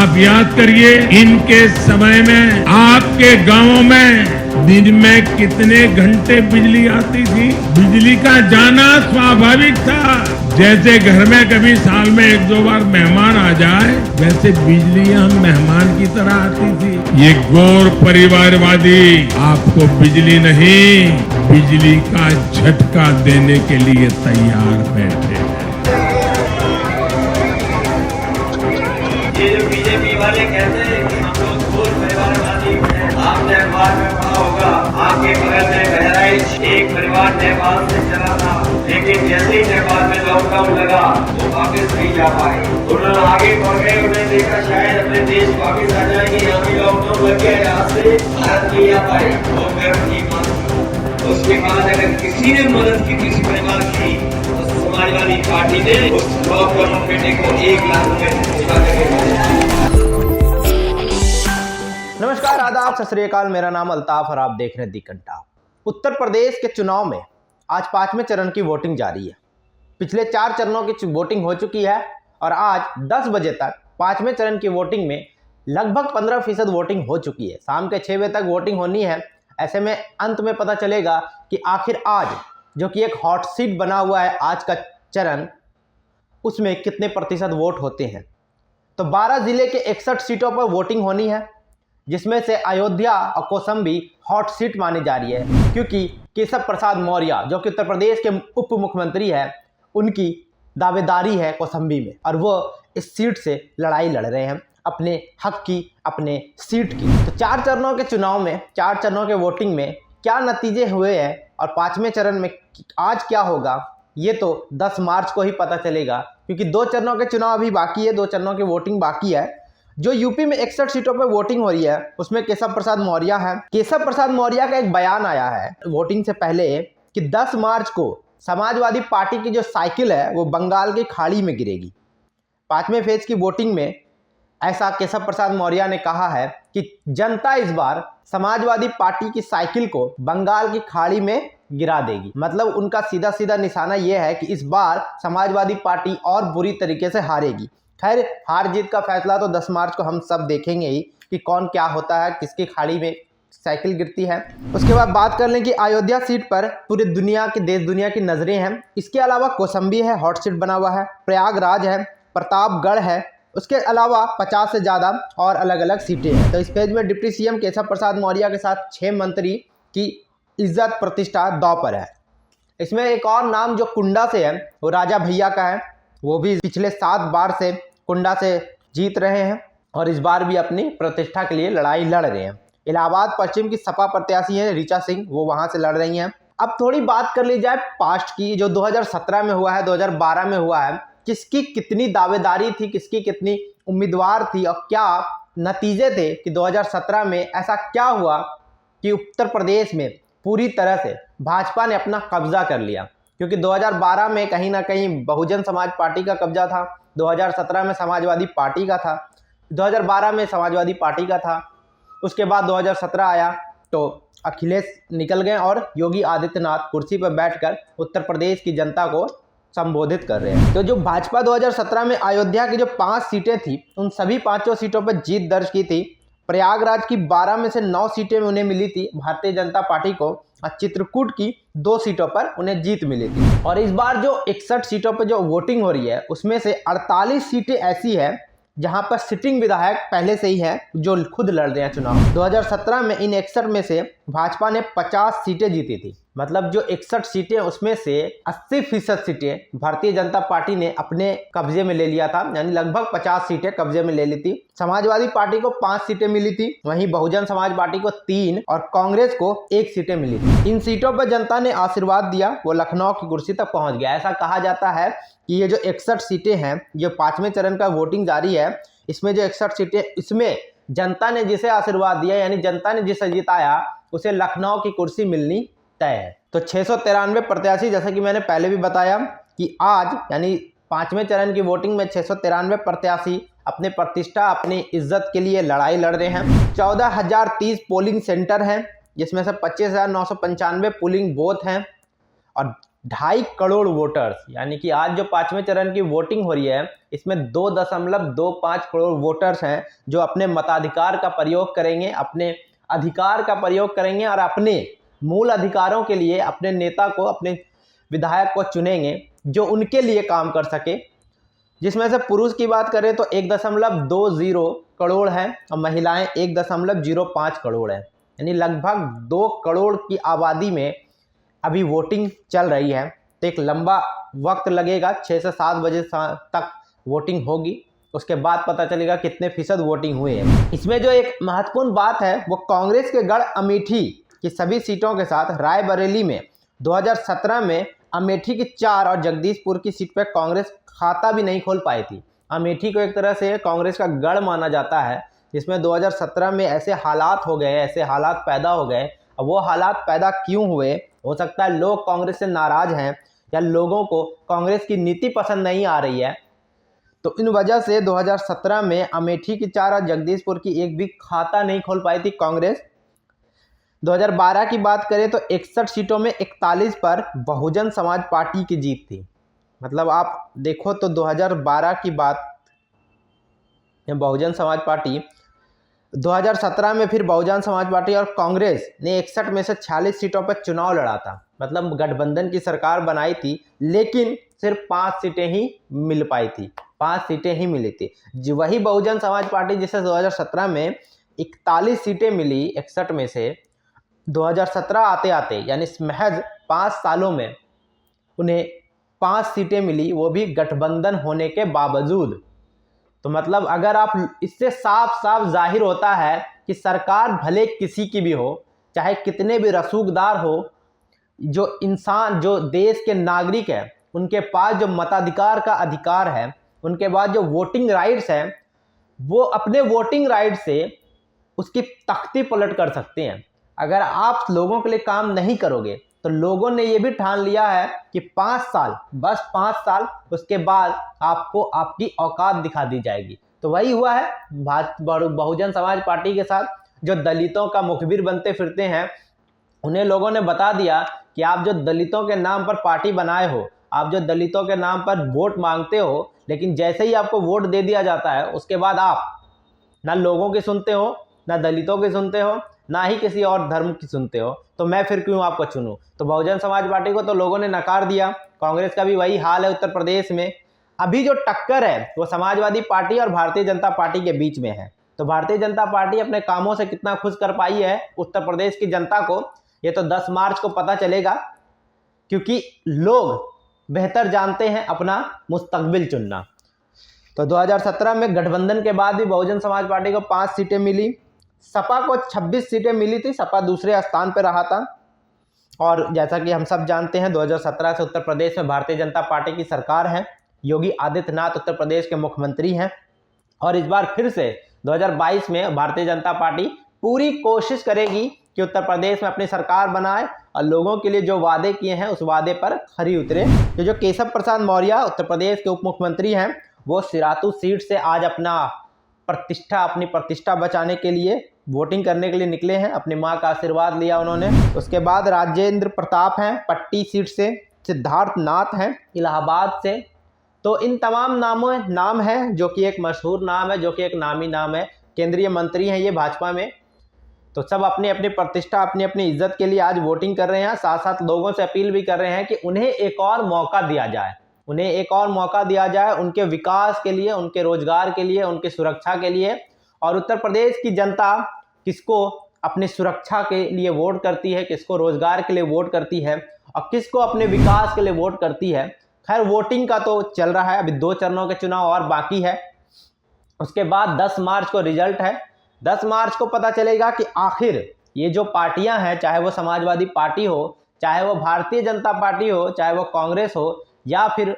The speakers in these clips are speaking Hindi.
आप याद करिए, इनके समय में आपके गांवों में दिन में कितने घंटे बिजली आती थी। बिजली का जाना स्वाभाविक था। जैसे घर में कभी साल में एक दो बार मेहमान आ जाए, वैसे बिजली हम मेहमान की तरह आती थी। ये गौर परिवारवादी आपको बिजली नहीं, बिजली का झटका देने के लिए तैयार बैठे हैं। ये जो बीजेपी वाले कहते हैं कि हम लोग गौर परिवारवादी हैं, आपने अखबार में पढ़ा होगा, आपके बगल में बहराइच एक परिवार नेपाल से चला था, लेकिन जैसे ही नेपाल में लॉकडाउन लगा वो वापिस नहीं जा पाए। उन्होंने आगे बढ़ गए, उन्होंने देखा शायद अपने देश वापिस आ जाएंगे, यहाँ भी लॉकडाउन लग गया, यहाँ से भारत नहीं आ पाए, वो गर्व नहीं माना। उसके बाद अगर किसी ने मदद की किसी परिवार की, तो समाजवादी पार्टी ने उस लॉकडाउन बेटे को 1 लाख रुपए नमस्कार, आदाब, सत श्री अकाल। मेरा नाम अल्ताफ और आप देख रहे हैं दी घंटा। उत्तर प्रदेश के चुनाव में आज 5वें चरण की वोटिंग जारी है। पिछले 4 चरणों की वोटिंग हो चुकी है और आज 10 बजे तक 5वें चरण की वोटिंग में लगभग 15% वोटिंग हो चुकी है। शाम के 6 बजे तक वोटिंग होनी है। ऐसे में अंत में पता चलेगा कि आखिर आज जो कि एक हॉट सीट बना हुआ है, आज का चरण, उसमें कितने प्रतिशत वोट होते हैं। तो 12 जिले के 61 सीटों पर वोटिंग होनी है, जिसमें से अयोध्या और कौशाम्बी हॉट सीट मानी जा रही है, क्योंकि केशव प्रसाद मौर्य जो कि उत्तर प्रदेश के उप मुख्यमंत्री है, उनकी दावेदारी है कौशाम्बी में और वो इस सीट से लड़ाई लड़ रहे हैं अपने हक की, अपने सीट की। तो 4 चरणों के चुनाव में, 4 चरणों के वोटिंग में क्या नतीजे हुए हैं और 5वें चरण में आज क्या होगा, ये तो 10 मार्च को ही पता चलेगा, क्योंकि 2 चरणों के चुनाव अभी बाकी है, 2 चरणों की वोटिंग बाकी है। जो यूपी में 61 सीटों पर वोटिंग हो रही है, उसमें केशव प्रसाद मौर्य है। केशव प्रसाद मौर्य का एक बयान आया है वोटिंग से पहले कि 10 मार्च को समाजवादी पार्टी की जो साइकिल है वो बंगाल की खाड़ी में गिरेगी। 5वें फेज की वोटिंग में ऐसा केशव प्रसाद मौर्य ने कहा है कि जनता इस बार समाजवादी पार्टी की साइकिल को बंगाल की खाड़ी में गिरा देगी। मतलब उनका सीधा सीधा निशाना यह है कि इस बार समाजवादी पार्टी और बुरी तरीके से हारेगी। खैर, हार जीत का फैसला तो 10 मार्च को हम सब देखेंगे ही कि कौन क्या होता है, किसकी खाड़ी में साइकिल गिरती है। उसके बाद बात कर लें कि अयोध्या सीट पर पूरी दुनिया की, देश दुनिया की नजरें हैं। इसके अलावा कौशाम्बी है, हॉट सीट बना हुआ है, प्रयागराज है, प्रतापगढ़ है, उसके अलावा 50 से ज़्यादा और अलग अलग सीटें हैं। तो इस पेज में डिप्टी सीएम केशव प्रसाद मौर्य के साथ 6 मंत्री की इज्जत प्रतिष्ठा दांव पर है। इसमें एक और नाम जो कुंडा से है वो राजा भैया का है। वो भी पिछले 7 बार से कुंडा से जीत रहे हैं और इस बार भी अपनी प्रतिष्ठा के लिए लड़ाई लड़ रहे हैं। इलाहाबाद पश्चिम की सपा प्रत्याशी है ऋचा सिंह, वो वहां से लड़ रही हैं। अब थोड़ी बात कर ली जाए पास्ट की, जो 2017 में हुआ है, 2012 में हुआ है, किसकी कितनी दावेदारी थी, किसकी कितनी उम्मीदवार थी और क्या नतीजे थे कि 2017 में ऐसा क्या हुआ कि उत्तर प्रदेश में पूरी तरह से भाजपा ने अपना कब्जा कर लिया। क्योंकि 2012 में कहीं ना कहीं बहुजन समाज पार्टी का कब्जा था, 2017 में समाजवादी पार्टी का था, 2012 में समाजवादी पार्टी का था। उसके बाद 2017 आया तो अखिलेश निकल गए और योगी आदित्यनाथ कुर्सी पर बैठकर उत्तर प्रदेश की जनता को संबोधित कर रहे हैं। तो जो भाजपा 2017 में अयोध्या की जो 5 सीटें थी, उन सभी 5 सीटों पर जीत दर्ज की थी। प्रयागराज की 12 में से 9 सीटें उन्हें मिली थी भारतीय जनता पार्टी को, और चित्रकूट की 2 सीटों पर उन्हें जीत मिली थी। और इस बार जो 61 सीटों पर जो वोटिंग हो रही है, उसमें से 48 सीटें ऐसी है जहां पर सिटिंग विधायक पहले से ही है जो खुद लड़ रहे हैं चुनाव। 2017 में इन 61 में से भाजपा ने 50 सीटें जीती थी। मतलब जो 61 सीटें, उसमें से 80% सीटें भारतीय जनता पार्टी ने अपने कब्जे में ले लिया था, यानी लगभग 50 सीटें कब्जे में ले ली थी। समाजवादी पार्टी को 5 सीटें मिली थी, वहीं बहुजन समाज पार्टी को 3 और कांग्रेस को 1 सीटें मिली थी। इन सीटों पर जनता ने आशीर्वाद दिया, वो लखनऊ की कुर्सी तक पहुंच गया। ऐसा कहा जाता है कि ये जो 61 सीटें हैं, जो 5वें चरण का वोटिंग जारी है, इसमें जो 61 सीटें, इसमें जनता ने जिसे आशीर्वाद दिया, यानी जनता ने जिसे जिताया, उसे लखनऊ की कुर्सी मिलनी तय है। तो 693 प्रत्याशी, जैसा कि मैंने पहले भी बताया कि आज यानी 5वें चरण की वोटिंग में 693 प्रत्याशी अपने प्रतिष्ठा, अपनी इज्जत के लिए लड़ाई लड़ रहे हैं। 14,030 पोलिंग सेंटर हैं, जिसमें से 25,995 पोलिंग बूथ हैं और 2.5 करोड़ वोटर्स, यानी कि आज जो 5वें चरण की वोटिंग हो रही है इसमें 2.25 करोड़ वोटर्स हैं जो अपने मताधिकार का प्रयोग करेंगे, अपने अधिकार का प्रयोग करेंगे और अपने मूल अधिकारों के लिए अपने नेता को, अपने विधायक को चुनेंगे जो उनके लिए काम कर सके। जिसमें से पुरुष की बात करें तो 1.20 करोड़ हैं और महिलाएं 1.05 करोड़ हैं, यानी लगभग 2 करोड़ की आबादी में अभी वोटिंग चल रही है। तो एक लंबा वक्त लगेगा, 6 से 7 बजे तक वोटिंग होगी, उसके बाद पता चलेगा कितने फीसद वोटिंग हुए हैं। इसमें जो एक महत्वपूर्ण बात है वो कांग्रेस के गढ़ अमेठी की सभी सीटों के साथ रायबरेली में 2017 में अमेठी की 4 और जगदीशपुर की सीट पर कांग्रेस खाता भी नहीं खोल पाई थी। अमेठी को एक तरह से कांग्रेस का गढ़ माना जाता है, जिसमें 2017 में ऐसे हालात हो गए, ऐसे हालात पैदा हो गए। अब वो हालात पैदा क्यों हुए, हो सकता है लोग कांग्रेस से नाराज हैं या लोगों को कांग्रेस की नीति पसंद नहीं आ रही है, तो इन वजह से 2017 में अमेठी की 4 और जगदीशपुर की एक भी खाता नहीं खोल पाई थी कांग्रेस। 2012 की बात करें तो 61 सीटों में 41 पर बहुजन समाज पार्टी की जीत थी। मतलब आप देखो तो 2012 की बात, बहुजन समाज पार्टी 2017 में फिर बहुजन समाज पार्टी और कांग्रेस ने 61 में से 46 सीटों पर चुनाव लड़ा था। मतलब गठबंधन की सरकार बनाई थी, लेकिन सिर्फ 5 सीटें ही मिल पाई थी, 5 सीटें ही मिली थी। वही बहुजन समाज पार्टी जिसे 2017 में 41 सीटें मिली 61 में से, 2017 आते आते यानी महज 5 सालों में उन्हें 5 सीटें मिली, वो भी गठबंधन होने के बावजूद। तो मतलब अगर आप इससे साफ साफ जाहिर होता है कि सरकार भले किसी की भी हो, चाहे कितने भी रसूखदार हो, जो इंसान, जो देश के नागरिक हैं, उनके पास जो मताधिकार का अधिकार है, उनके पास जो वोटिंग राइट्स हैं, वो अपने वोटिंग राइट से उसकी तख्ती पलट कर सकते हैं। अगर आप लोगों के लिए काम नहीं करोगे तो लोगों ने ये भी ठान लिया है कि 5 साल, बस 5 साल, उसके बाद आपको आपकी औकात दिखा दी जाएगी। तो वही हुआ है बहुजन समाज पार्टी के साथ। जो दलितों का मुखबिर बनते फिरते हैं, उन्हें लोगों ने बता दिया कि आप जो दलितों के नाम पर पार्टी बनाए हो, आप जो दलितों के नाम पर वोट मांगते हो, लेकिन जैसे ही आपको वोट दे दिया जाता है उसके बाद आप ना लोगों की सुनते हो, ना दलितों की सुनते हो, ना ही किसी और धर्म की सुनते हो, तो मैं फिर क्यों आपको चुनूं। तो बहुजन समाज पार्टी को तो लोगों ने नकार दिया। कांग्रेस का भी वही हाल है उत्तर प्रदेश में। अभी जो टक्कर है वो समाजवादी पार्टी और भारतीय जनता पार्टी के बीच में है। तो भारतीय जनता पार्टी अपने कामों से कितना खुश कर पाई है उत्तर प्रदेश की जनता को, ये तो 10 मार्च को पता चलेगा, क्योंकि लोग बेहतर जानते हैं अपना मुस्तकबिल चुनना। तो 2017 में गठबंधन के बाद भी बहुजन समाज पार्टी को 5 सीटें मिली, सपा को 26 सीटें मिली थी, सपा दूसरे स्थान पर रहा था। और जैसा कि हम सब जानते हैं 2017 से उत्तर प्रदेश में भारतीय जनता पार्टी की सरकार है, योगी आदित्यनाथ उत्तर प्रदेश के मुख्यमंत्री हैं। और इस बार फिर से 2022 में भारतीय जनता पार्टी पूरी कोशिश करेगी कि उत्तर प्रदेश में अपनी सरकार बनाए और लोगों के लिए जो वादे किए हैं उस वादे पर खरी उतरे। जो केशव प्रसाद मौर्य उत्तर प्रदेश के उप मुख्यमंत्री हैं, वो सिरातू सीट से आज अपनी प्रतिष्ठा बचाने के लिए वोटिंग करने के लिए निकले हैं। अपनी मां का आशीर्वाद लिया उन्होंने। उसके बाद राजेंद्र प्रताप हैं पट्टी सीट से, सिद्धार्थ नाथ हैं इलाहाबाद से। तो इन तमाम नाम हैं जो कि एक मशहूर नाम है, जो कि एक नामी नाम है, केंद्रीय मंत्री हैं ये भाजपा में। तो सब अपनी अपनी प्रतिष्ठा, अपनी अपनी इज्जत के लिए आज वोटिंग कर रहे हैं। साथ साथ लोगों से अपील भी कर रहे हैं कि उन्हें एक और मौका दिया जाए, उन्हें एक और मौका दिया जाए उनके विकास के लिए, उनके रोजगार के लिए, उनकी सुरक्षा के लिए। और उत्तर प्रदेश की जनता किसको अपनी सुरक्षा के लिए वोट करती है, किसको रोजगार के लिए वोट करती है और किसको अपने विकास के लिए वोट करती है। खैर वोटिंग का तो चल रहा है, अभी 2 चरणों के चुनाव और बाकी है। उसके बाद 10 मार्च को रिजल्ट है। 10 मार्च को पता चलेगा कि आखिर ये जो पार्टियां हैं, चाहे वो समाजवादी पार्टी हो, चाहे वो भारतीय जनता पार्टी हो, चाहे वो कांग्रेस हो या फिर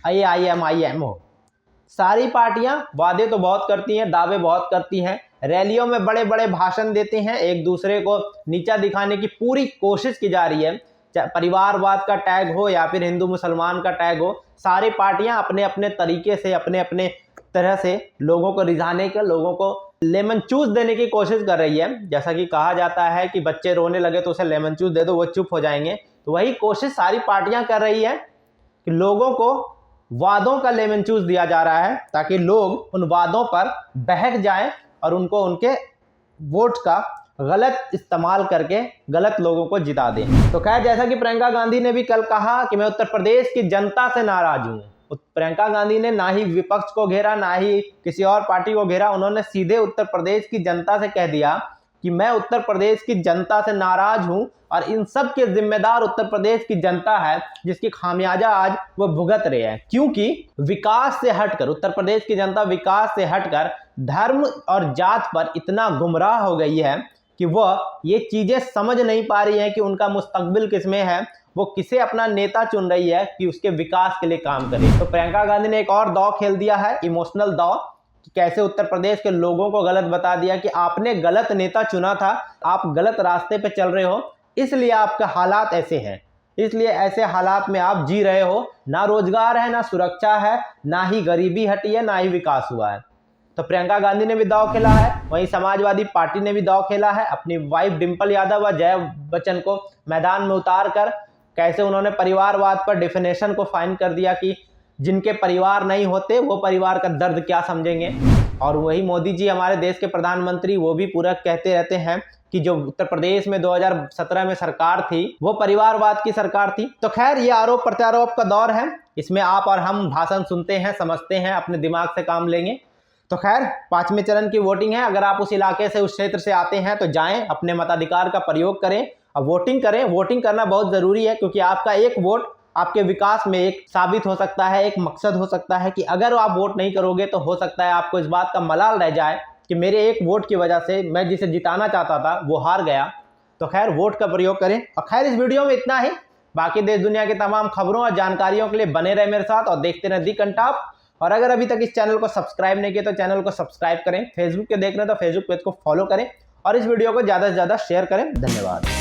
AIM हो, सारी पार्टियां वादे तो बहुत करती हैं, दावे बहुत करती हैं, रैलियों में बड़े बड़े भाषण देते हैं, एक दूसरे को नीचा दिखाने की पूरी कोशिश की जा रही है। चाहे परिवारवाद का टैग हो या फिर हिंदू मुसलमान का टैग हो, सारी पार्टियां अपने अपने तरीके से, अपने अपने तरह से लोगों को रिझाने के, लोगों को लेमन जूस देने की कोशिश कर रही है। जैसा कि कहा जाता है कि बच्चे रोने लगे तो उसे लेमन जूस दे दो, वो चुप हो जाएंगे। तो वही कोशिश सारी पार्टियां कर रही है कि लोगों को वादों का लेमन चूस दिया जा रहा है ताकि लोग उन वादों पर बहक जाएं और उनको उनके वोट का गलत इस्तेमाल करके गलत लोगों को जिता दें। तो खैर, जैसा कि प्रियंका गांधी ने भी कल कहा कि मैं उत्तर प्रदेश की जनता से नाराज हूं। प्रियंका गांधी ने ना ही विपक्ष को घेरा, ना ही किसी और पार्टी को घेरा, उन्होंने सीधे उत्तर प्रदेश की जनता से कह दिया कि मैं उत्तर प्रदेश की जनता से नाराज हूं और इन सब के जिम्मेदार उत्तर प्रदेश की जनता है जिसकी खामियाजा आज वो भुगत रहे हैं। क्योंकि विकास से हटकर उत्तर प्रदेश की जनता विकास से हटकर धर्म और जात पर इतना गुमराह हो गई है कि वह ये चीजें समझ नहीं पा रही है कि उनका मुस्तकबिल किसमें है, वो किसे अपना नेता चुन रही है कि उसके विकास के लिए काम करे। तो प्रियंका गांधी ने एक और दांव खेल दिया है, इमोशनल दांव, कि कैसे उत्तर प्रदेश के लोगों को गलत बता दिया कि आपने गलत नेता चुना था, आप गलत रास्ते पे चल रहे हो, इसलिए आपका हालात ऐसे हैं, इसलिए ऐसे हालात में आप जी रहे हो। ना रोजगार है, ना सुरक्षा है, ना ही गरीबी हटी है, ना ही विकास हुआ है। तो प्रियंका गांधी ने भी दांव खेला है, वहीं समाजवादी पार्टी ने भी दांव खेला है। अपनी वाइफ डिंपल यादव व जया बच्चन को मैदान में उतार कर कैसे उन्होंने परिवारवाद पर डेफिनेशन को फाइन कर दिया कि जिनके परिवार नहीं होते वो परिवार का दर्द क्या समझेंगे। और वही मोदी जी, हमारे देश के प्रधानमंत्री, वो भी पूरा कहते रहते हैं कि जो उत्तर प्रदेश में 2017 में सरकार थी वो परिवारवाद की सरकार थी। तो खैर, ये आरोप प्रत्यारोप का दौर है, इसमें आप और हम भाषण सुनते हैं, समझते हैं, अपने दिमाग से काम लेंगे। तो खैर, 5वें चरण की वोटिंग है। अगर आप उस इलाके से, उस क्षेत्र से आते हैं तो जाएं, अपने मताधिकार का प्रयोग करें और वोटिंग करें। वोटिंग करना बहुत ज़रूरी है क्योंकि आपका एक वोट आपके विकास में एक साबित हो सकता है, एक मकसद हो सकता है कि अगर आप वोट नहीं करोगे तो हो सकता है आपको इस बात का मलाल रह जाए कि मेरे एक वोट की वजह से मैं जिसे जिताना चाहता था वो हार गया। तो खैर, वोट का प्रयोग करें। और खैर, इस वीडियो में इतना ही। बाकी देश दुनिया की तमाम खबरों और जानकारियों के लिए बने रहे मेरे साथ और देखते रहे दी कंटाप। और अगर अभी तक इस चैनल को सब्सक्राइब नहीं किया तो चैनल को सब्सक्राइब करें। फेसबुक पे देख रहे हैं तो फेसबुक पेज को फॉलो करें और इस वीडियो को ज़्यादा से ज़्यादा शेयर करें। धन्यवाद।